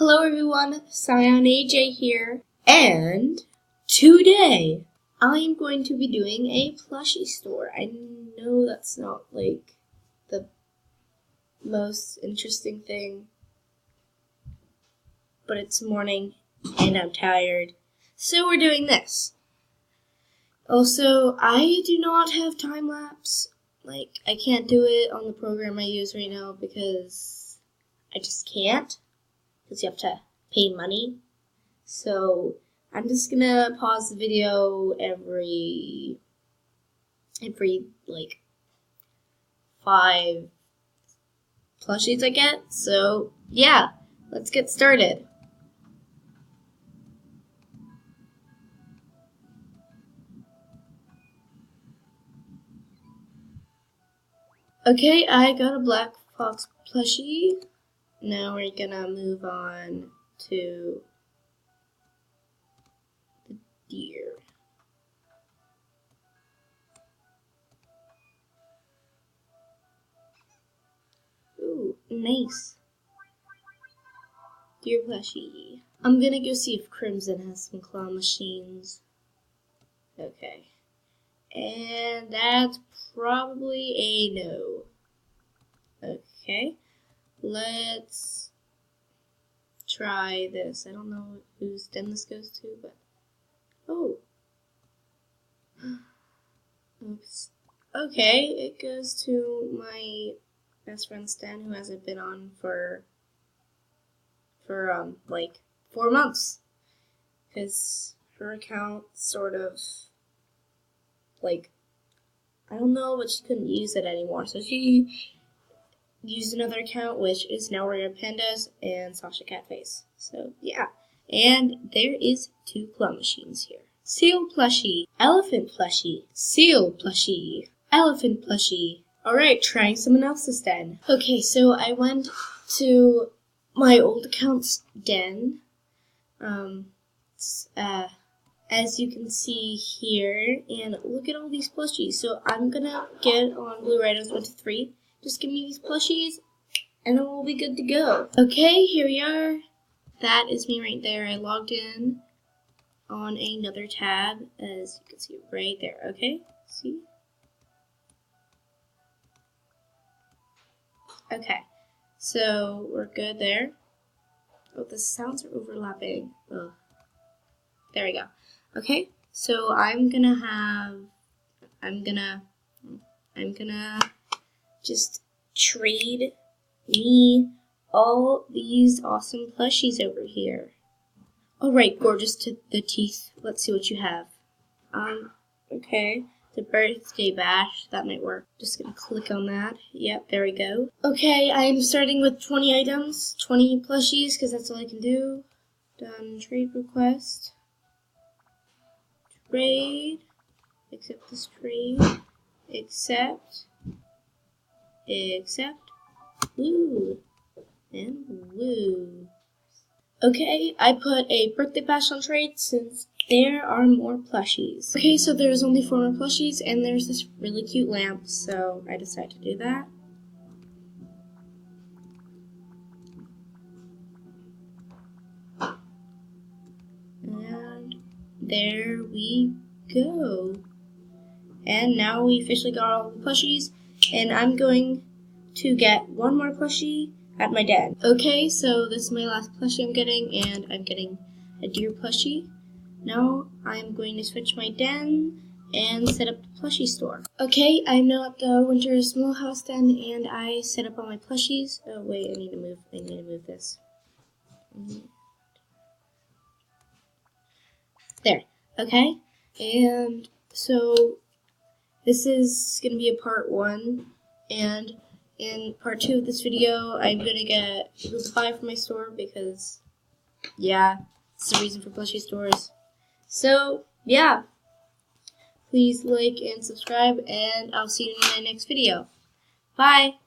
Hello everyone, Cyan AJ here, and today I am going to be doing a plushie store. I know that's not like the most interesting thing, but it's morning and I'm tired, so we're doing this. Also, I do not have time lapse. Like, I can't do it on the program I use right now because I just can't. Because you have to pay money. So I'm just gonna pause the video every like 5 plushies I get. So yeah, let's get started. Okay, I got a black fox plushie. Now we're gonna move on to the deer. Ooh, nice. Deer plushie. I'm gonna go see if Crimson has some claw machines. Okay. And that's probably a no. Okay. Let's try this. I don't know whose den this goes to, but oh. Oops. Okay, it goes to my best friend's den, who hasn't been on for like 4 months, because her account sort of like, I don't know, but she couldn't use it anymore, so she used another account, which is now Rare Pandas and Sasha Catface. So yeah, and there is 2 claw machines here. Seal plushie, elephant plushie, seal plushie, elephant plushie. Alright, trying someone else's den. Okay, so I went to my old account's den. As you can see here, and look at all these plushies. So I'm gonna get on Blue Rhinos 1 to 3. Just give me these plushies, and then we'll be good to go. Okay, here we are. That is me right there. I logged in on another tab, as you can see right there. Okay, see? Okay, so we're good there. Oh, the sounds are overlapping. Oh, there we go. Okay, so I'm gonna just trade me all these awesome plushies over here. Alright, gorgeous to the teeth. Let's see what you have. Okay. The birthday bash, that might work. Just gonna click on that. Yep, there we go. Okay, I'm starting with 20 items, 20 plushies, because that's all I can do. Done trade request. Trade. Accept this trade. Accept. Accept. Woo. And woo. Okay, I put a birthday bash on trade since there are more plushies. Okay, so there's only 4 more plushies, and there's this really cute lamp, so I decided to do that. And there we go. And now we officially got all the plushies, and I'm going to get 1 more plushie at my den. Okay, so this is my last plushie I'm getting, and I'm getting a deer plushie. Now I'm going to switch my den and set up the plushie store. Okay, I'm now at the Winter Small House den, and I set up all my plushies. Oh wait, I need to move this. There. Okay, and so this is gonna be a part 1, and in part 2 of this video, I'm gonna get Group 5 for my store because, yeah, it's the reason for plushie stores. So, yeah, please like and subscribe, and I'll see you in my next video. Bye!